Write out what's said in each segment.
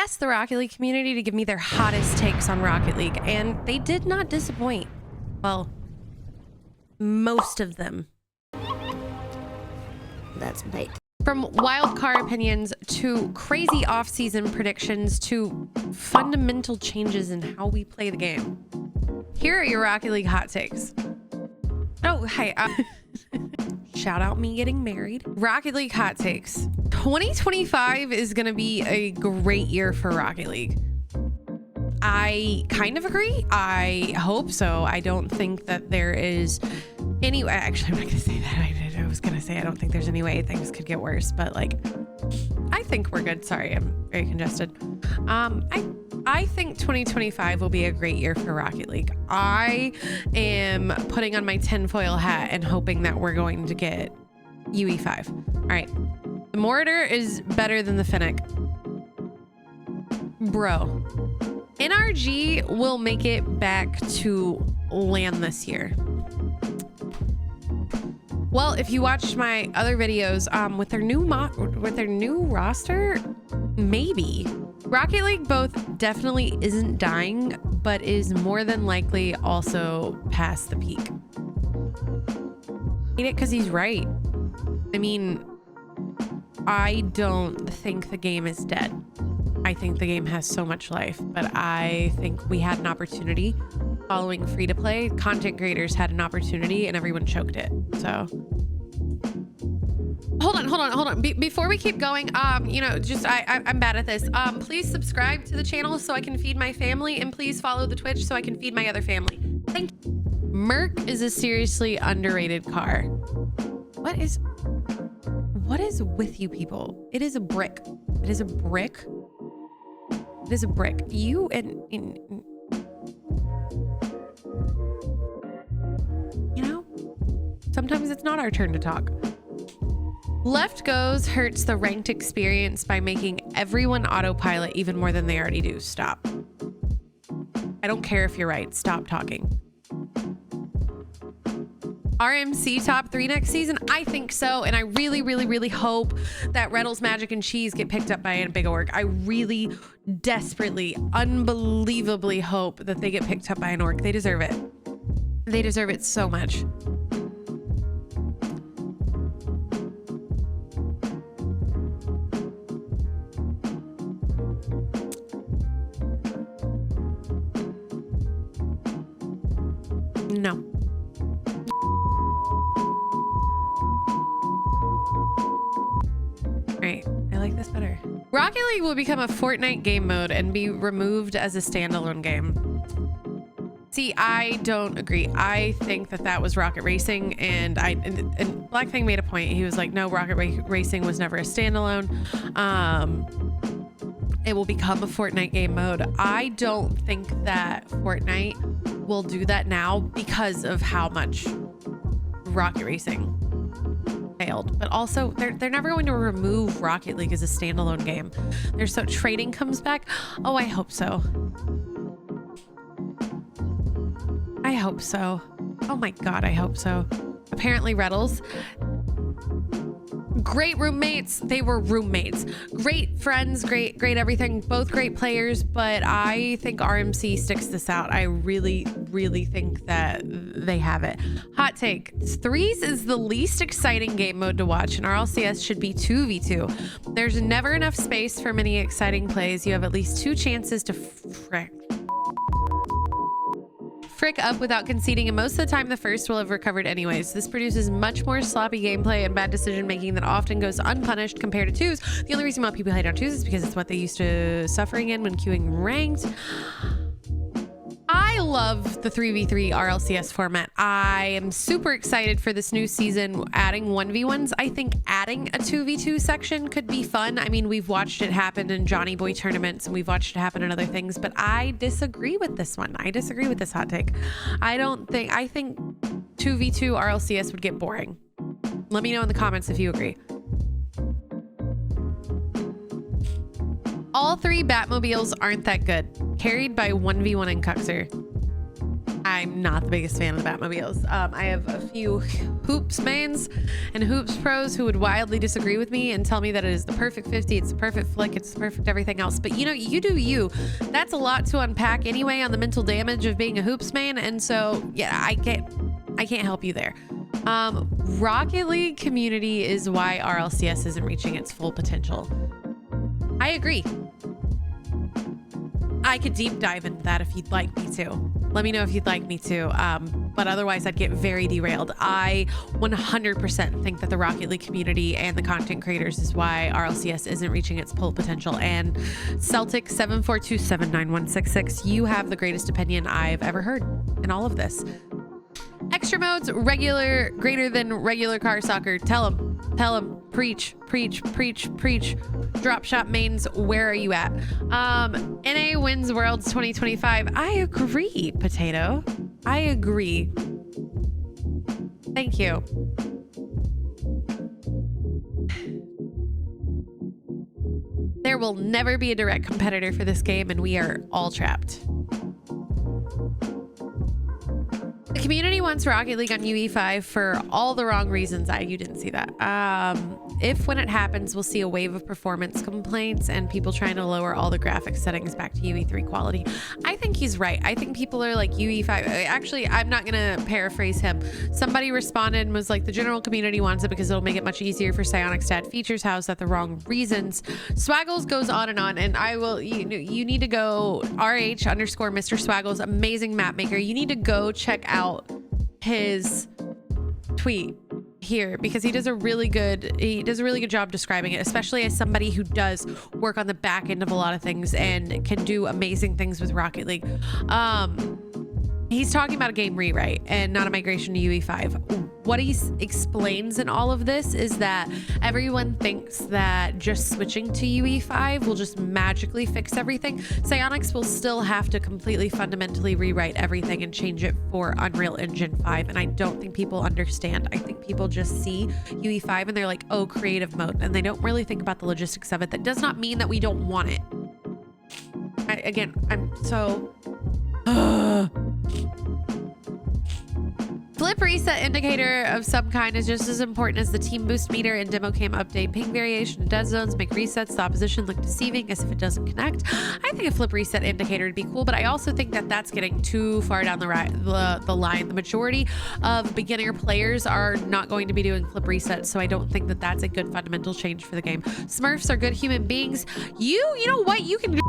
asked the Rocket League community to give me their hottest takes on Rocket League, and they did not disappoint. Well, most of them. That's bait. From wild card opinions to crazy off-season predictions to fundamental changes in how we play the game. Here are your Rocket League hot takes. Oh, hey. Shout out me getting married. Rocket League hot takes. 2025 is going to be a great year for Rocket League. I kind of agree. I hope so. I don't think that there is any way. Actually, I'm not going to say that. I was going to say I don't think there's any way things could get worse, but like, I think we're good. Sorry, I'm very congested. I think 2025 will be a great year for Rocket League. I am putting on my tinfoil hat and hoping that we're going to get UE5. All right. The Mortar is better than the Fennec. Bro. NRG will make it back to land this year. Well, if you watched my other videos, with their new roster, maybe. Rocket League both definitely isn't dying, but is more than likely also past the peak. I hate it because he's right. I mean, I don't think the game is dead. I think the game has so much life, but I think we had an opportunity following free to play. Content creators had an opportunity and everyone choked it. So hold on. Before we keep going, you know, just I'm bad at this. Please subscribe to the channel so I can feed my family, and please follow the Twitch so I can feed my other family. Thank you. Merc is a seriously underrated car. What is with you people? It is a brick. It is a brick. It is a brick. You you know, sometimes it's not our turn to talk. Left goes hurts the ranked experience by making everyone autopilot even more than they already do. Stop. I don't care if you're right. Stop talking. RMC top 3 next season? I think so, and I really hope that Reddles, Magic, and Cheese get picked up by a big org. I really, desperately, unbelievably hope that they get picked up by an org. They deserve it. They deserve it so much. No. Right, I like this better. Rocket League will become a Fortnite game mode and be removed as a standalone game. See, I don't agree. I think that was Rocket Racing, and Black Fang made a point. He was like, no, Rocket Racing was never a standalone. It will become a Fortnite game mode. I don't think that Fortnite will do that now because of how much Rocket Racing failed, but also they're never going to remove Rocket League as a standalone game. So trading comes back. Oh, I hope so. I hope so. Oh my God, I hope so. Apparently Reddles. Great roommates. They were roommates. Great friends, great everything. Both great players, but I think RMC sticks this out. I really think that they have it. Hot take. Threes is the least exciting game mode to watch, and RLCS should be 2v2. There's never enough space for many exciting plays. You have at least 2 chances to frick up without conceding, and most of the time the first will have recovered anyways. This produces much more sloppy gameplay and bad decision making that often goes unpunished compared to twos. The only reason why people hate on twos is because it's what they used to suffering in when queuing ranked. I love the 3v3 RLCS format. I am super excited for this new season adding 1v1s. I think adding a 2v2 section could be fun. I mean, we've watched it happen in Johnny Boy tournaments and we've watched it happen in other things, but I disagree with this one. I disagree with this hot take. I think 2v2 RLCS would get boring. Let me know in the comments if you agree. All 3 Batmobiles aren't that good. Carried by 1v1 and Cuxer. I'm not the biggest fan of the Batmobiles. I have a few Hoops mains and Hoops pros who would wildly disagree with me and tell me that it is the perfect 50, it's the perfect flick, it's the perfect everything else. But you know, you do you. That's a lot to unpack anyway on the mental damage of being a Hoops main. And so, yeah, I can't help you there. Rocket League community is why RLCS isn't reaching its full potential. I agree. I could deep dive into that if you'd like me to. Let me know if you'd like me to. But otherwise, I'd get very derailed. I 100% think that the Rocket League community and the content creators is why RLCS isn't reaching its full potential. And Celtic 742799166, you have the greatest opinion I've ever heard in all of this. Extra modes, regular, greater than regular car soccer. Tell them, preach. Drop shot mains, where are you at? NA wins Worlds 2025. I agree, Potato. I agree. Thank you. There will never be a direct competitor for this game, and we are all trapped. The community wants Rocket League on UE5 for all the wrong reasons. You didn't see that. If when it happens, we'll see a wave of performance complaints and people trying to lower all the graphics settings back to UE3 quality. I think he's right. I think people are like UE5. Actually, I'm not going to paraphrase him. Somebody responded and was like, the general community wants it because it'll make it much easier for Psyonix to add features housed at the wrong reasons. Swaggles goes on, and I will, you need to go RH_Mr. Swaggles, amazing map maker. You need to go check out his tweet here because he does a really good job describing it, especially as somebody who does work on the back end of a lot of things and can do amazing things with Rocket League. He's talking about a game rewrite and not a migration to UE5. What he explains in all of this is that everyone thinks that just switching to UE5 will just magically fix everything. Psyonix will still have to completely fundamentally rewrite everything and change it for Unreal Engine 5. And I don't think people understand. I think people just see UE5 and they're like, oh, creative mode. And they don't really think about the logistics of it. That does not mean that we don't want it. I'm so... Flip reset indicator of some kind is just as important as the team boost meter and demo cam update. Ping variation in dead zones make resets the opposition look deceiving as if it doesn't connect. I think a flip reset indicator would be cool, but I also think that that's getting too far down the line. The majority of beginner players are not going to be doing flip resets, so I don't think that that's a good fundamental change for the game. Smurfs are good human beings. You know what? You can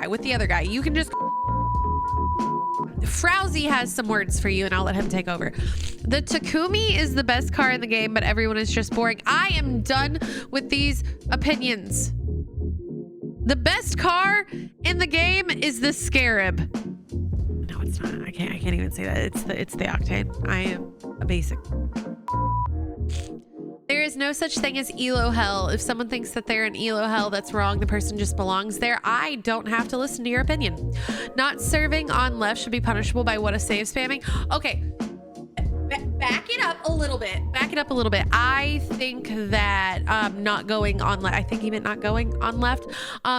with the other guy. You can just... Frowsy has some words for you and I'll let him take over. The Takumi is the best car in the game, but everyone is just boring. I am done with these opinions. The best car in the game is the Scarab. No, it's not. I can't even say that. It's the Octane. I am a basic. There is no such thing as elo hell. If someone thinks that they're in elo hell, that's wrong. The person just belongs there. I don't have to listen to your opinion. Not serving on left should be punishable by what a save spamming. Okay, back it up a little bit. I think that not going on left, I think he meant not going on left,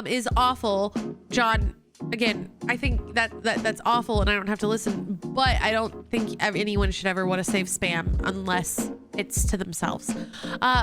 is awful. John, again, I think that's awful and I don't have to listen, but I don't think anyone should ever want to save spam unless it's to themselves.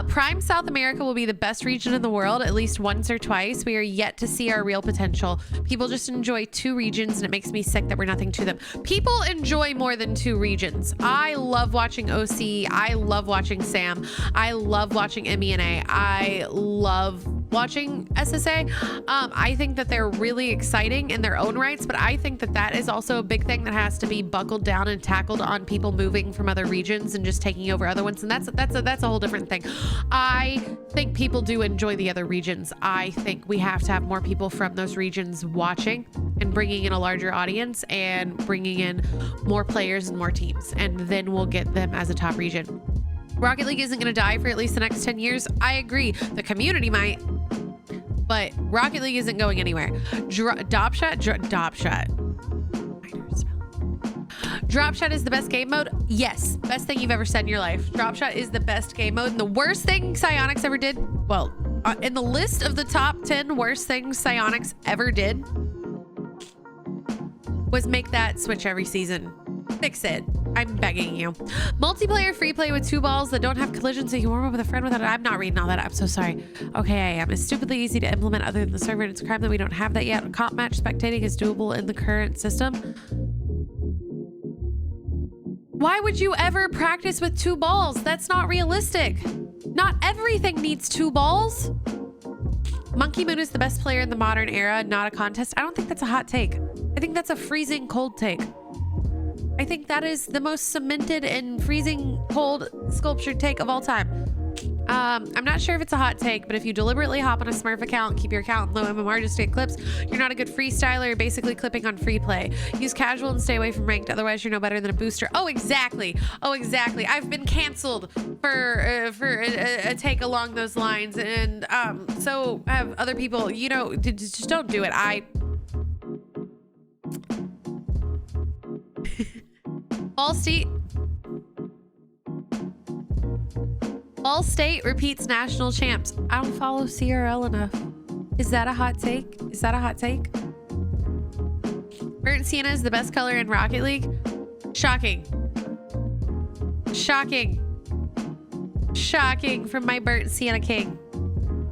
Prime South America will be the best region in the world at least once or twice. We are yet to see our real potential. People just enjoy 2 regions and it makes me sick that we're nothing to them. People enjoy more than 2 regions. I love watching OC. I love watching Sam. I love watching MENA. I love watching SSA. I think that they're really exciting in their own rights, but I think that that is also a big thing that has to be buckled down and tackled on people moving from other regions and just taking over other ones. And that's a whole different thing. I think people do enjoy the other regions. I think we have to have more people from those regions watching and bringing in a larger audience and bringing in more players and more teams. And then we'll get them as a top region. Rocket League isn't going to die for at least the next 10 years. I agree. The community might, but Rocket League isn't going anywhere. Drop shot. Drop shot is the best game mode. Yes, best thing you've ever said in your life. Drop shot is the best game mode. And the worst thing Psyonix ever did, well, in the list of the top 10 worst things Psyonix ever did, was make that switch every season. Fix it. I'm begging you. Multiplayer free play with 2 balls that don't have collision so you can warm up with a friend without it. I'm not reading all that. I'm so sorry. Okay, I am. It's stupidly easy to implement other than the server, and it's a crime that we don't have that yet. Comp match spectating is doable in the current system. Why would you ever practice with 2 balls? That's not realistic. Not everything needs 2 balls. Monkey Moon is the best player in the modern era, not a contest. I don't think that's a hot take. I think that's a freezing cold take. I think that is the most cemented and freezing cold sculptured take of all time. I'm not sure if it's a hot take, but if you deliberately hop on a Smurf account, keep your account low MMR just to get clips, you're not a good freestyler. You're basically clipping on free play. Use casual and stay away from ranked. Otherwise, you're no better than a booster. Oh, exactly. Oh, exactly. I've been canceled for a take along those lines, and so have other people. You know, just don't do it. Ball State repeats national champs. I don't follow CRL enough. Is that a hot take? Is that a hot take? Burnt Sienna is the best color in Rocket League. Shocking. Shocking. Shocking from my Burnt Sienna King.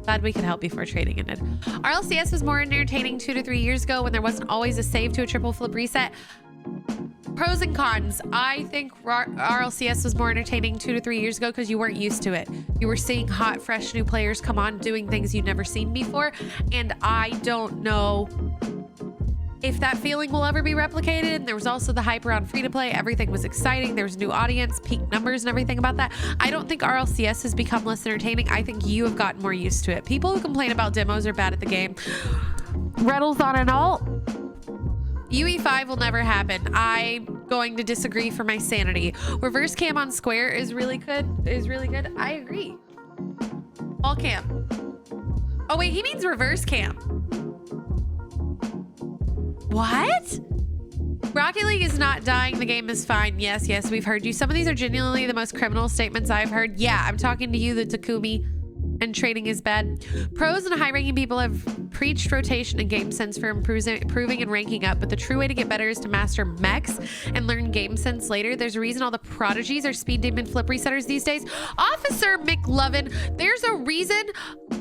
Glad we could help before trading ended. RLCS was more entertaining 2 to 3 years ago when there wasn't always a save to a triple flip reset. Pros and cons. I think RLCS was more entertaining 2 to 3 years ago because you weren't used to it. You were seeing hot, fresh new players come on doing things you'd never seen before. And I don't know if that feeling will ever be replicated. And there was also the hype around free to play. Everything was exciting. There was new audience, peak numbers and everything about that. I don't think RLCS has become less entertaining. I think you have gotten more used to it. People who complain about demos are bad at the game. Reynolds on an alt. UE5 will never happen. I'm going to disagree for my sanity. Reverse cam on square is really good. I agree. All cam. Oh wait, he means reverse cam. What? Rocket League is not dying. The game is fine. Yes, we've heard you. Some of these are genuinely the most criminal statements I've heard. Yeah, I'm talking to you, the Takumi. And trading is bad. Pros and high-ranking people have preached rotation and game sense for improving and ranking up, but the true way to get better is to master mechs and learn game sense later. There's a reason all the prodigies are speed demon flip resetters these days. Officer McLovin, there's a reason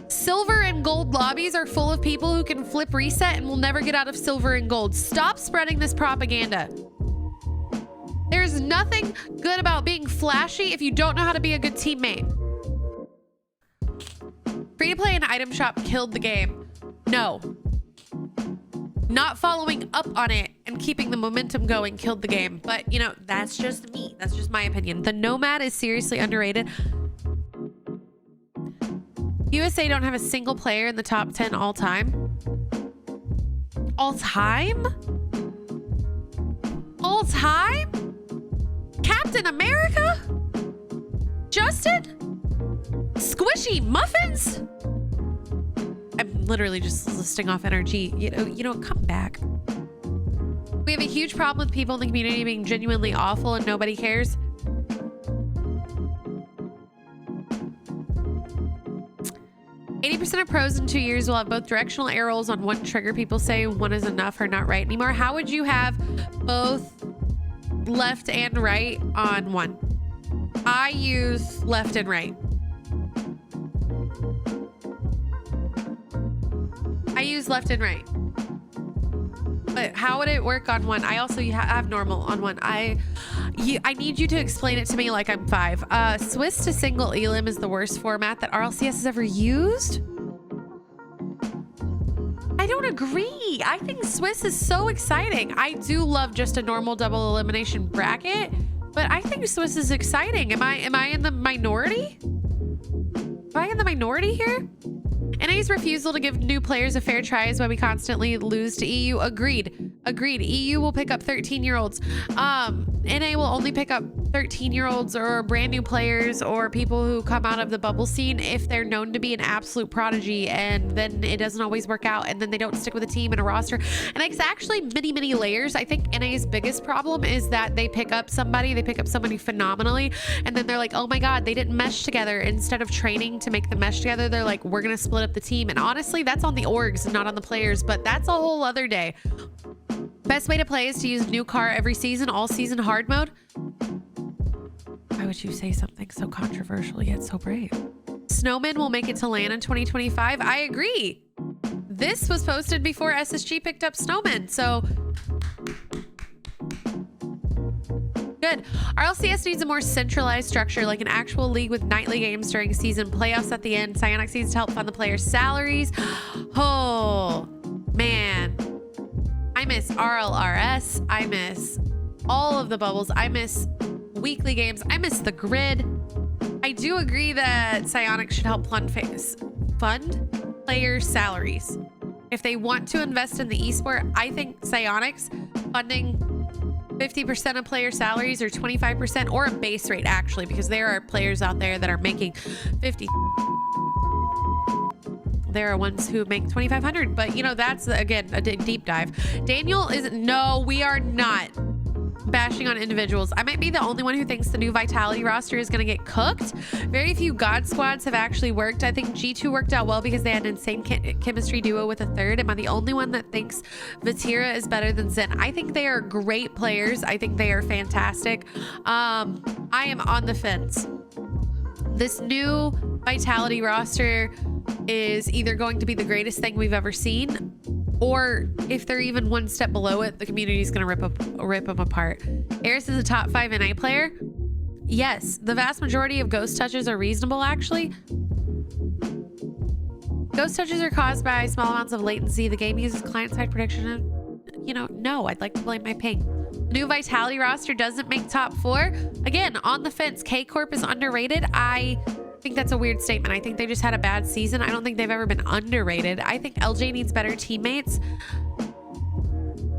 silver and gold lobbies are full of people who can flip reset and will never get out of silver and gold. Stop spreading this propaganda. There's nothing good about being flashy if you don't know how to be a good teammate. Free to play and item shop killed the game. No. Not following up on it and keeping the momentum going killed the game. But, you know, that's just me. That's just my opinion. The Nomad is seriously underrated. USA don't have a single player in the top 10 all time. All time? All time? Captain America? Justin? Squishy Muffins? I'm literally just listing off energy. You know, come back. We have a huge problem with people in the community being genuinely awful and nobody cares. % of pros in 2 years will have both directional air rolls on one trigger. People say one is enough or not right anymore. How would you have both left and right on one? I use left and right. I use left and right. But how would it work on one? I also have normal on one. I need you to explain it to me like I'm 5. Swiss to single elim is the worst format that RLCS has ever used. I don't agree. I think Swiss is so exciting. I do love just a normal double elimination bracket, but I think Swiss is exciting. Am I in the minority? Am I in the minority here? NA's refusal to give new players a fair try is why we constantly lose to EU. Agreed. EU will pick up 13-year-olds. NA will only pick up 13-year-olds or brand new players or people who come out of the bubble scene if they're known to be an absolute prodigy and then it doesn't always work out and then they don't stick with a team and a roster. And it's actually many layers. I think NA's biggest problem is that they pick up somebody phenomenally and then they're like, oh my God, they didn't mesh together. Instead of training to make them mesh together, they're like, we're going to split up the team. And honestly, that's on the orgs and not on the players, but that's a whole other day. Best way to play is to use new car every season, all season hard mode. Why would you say something so controversial yet so brave? Snowmen will make it to LAN in 2025. I agree. This was posted before SSG picked up Snowmen, so good. RLCS needs a more centralized structure, like an actual league with nightly games during season, playoffs at the end. Psyonix needs to help fund the players' salaries. Oh, man. I miss RLRS. I miss all of the bubbles. I miss weekly games. I miss the grid. I do agree that Psyonix should help fund player salaries. If they want to invest in the esport, I think Psyonix funding 50% of player salaries or 25% or a base rate, actually, because there are players out there that are making 50. There are ones who make 2,500, but you know, that's again a deep dive. Daniel is no, we are not bashing on individuals. I might be the only one who thinks the new Vitality roster is going to get cooked. Very few God squads have actually worked. I think G2 worked out well because they had an insane chemistry duo with a third. Am I the only one that thinks Vatira is better than Zen? I think they are great players. I think they are fantastic. I am on the fence. This new Vitality roster is either going to be the greatest thing we've ever seen, or if they're even one step below it, the community is going to rip them apart. Eris is a top 5 NA player. Yes, the vast majority of ghost touches are reasonable, actually. Ghost touches are caused by small amounts of latency. The game uses client-side prediction. And, you know, no, I'd like to blame my ping. The new Vitality roster doesn't make top 4. Again, on the fence. K-Corp is underrated. I think that's a weird statement. I think they just had a bad season. I don't think they've ever been underrated. I think LJ needs better teammates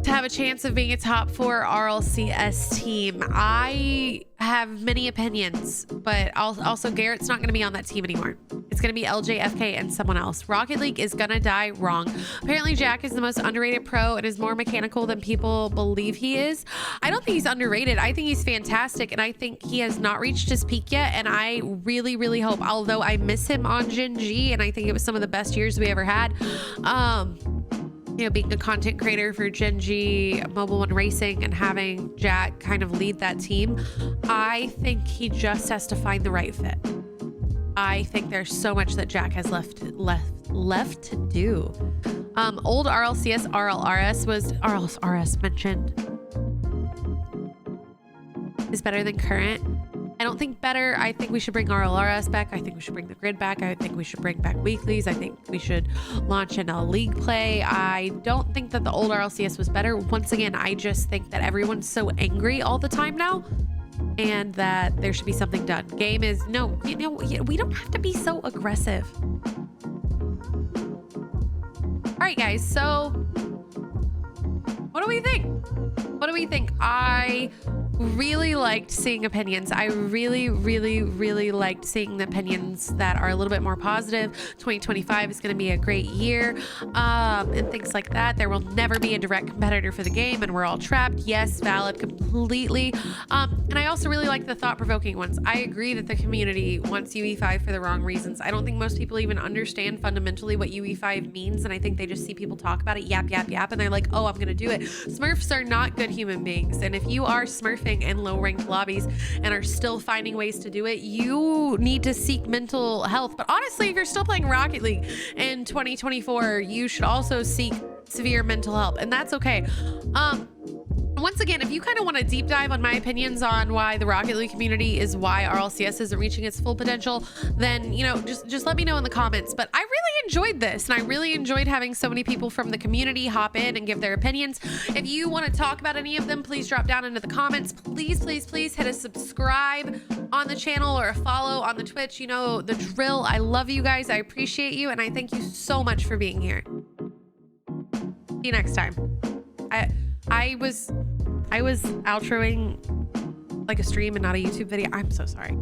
to have a chance of being a top 4 RLCS team. I have many opinions, but also Garrett's not going to be on that team anymore. It's going to be LJ, FK, and someone else. Rocket League is going to die wrong. Apparently, Jack is the most underrated pro and is more mechanical than people believe he is. I don't think he's underrated. I think he's fantastic, and I think he has not reached his peak yet, and I really, really hope, although I miss him on Gen G, and I think it was some of the best years we ever had, you know, being a content creator for Gen G, Mobile One Racing, and having Jack kind of lead that team, I think he just has to find the right fit. I think there's so much that Jack has left to do. Old RLCS, RLRS was RLRS mentioned is better than current. I don't think better. I think we should bring RLRS back. I think we should bring the grid back. I think we should bring back weeklies. I think we should launch in a league play. I don't think that the old RLCS was better. Once again, I just think that everyone's so angry all the time now, and that there should be something done. Game is, no, you know, we don't have to be so aggressive. All right, guys, so what do we think? What do we think? I really liked seeing opinions. I really liked seeing the opinions that are a little bit more positive. 2025 is going to be a great year, and things like that. There will never be a direct competitor for the game, and we're all trapped. Yes, valid completely. And I also really like the thought-provoking ones. I agree that the community wants UE5 for the wrong reasons. I don't think most people even understand fundamentally what UE5 means, and I think they just see people talk about it, yap, and they're like, oh, I'm going to do it. Smurfs are not good human beings, and if you are smurfing in low-ranked lobbies and are still finding ways to do it, you need to seek mental health. But honestly, if you're still playing Rocket League in 2024, you should also seek severe mental help, and that's okay. Once again, if you kind of want a deep dive on my opinions on why the Rocket League community is why RLCS isn't reaching its full potential, then, you know, just let me know in the comments. But I really enjoyed this, and I really enjoyed having so many people from the community hop in and give their opinions. If you want to talk about any of them, please drop down into the comments. Please hit a subscribe on the channel or a follow on the Twitch. You know the drill. I love you guys. I appreciate you, and I thank you so much for being here. See you next time. I was outroing like a stream and not a YouTube video. I'm so sorry.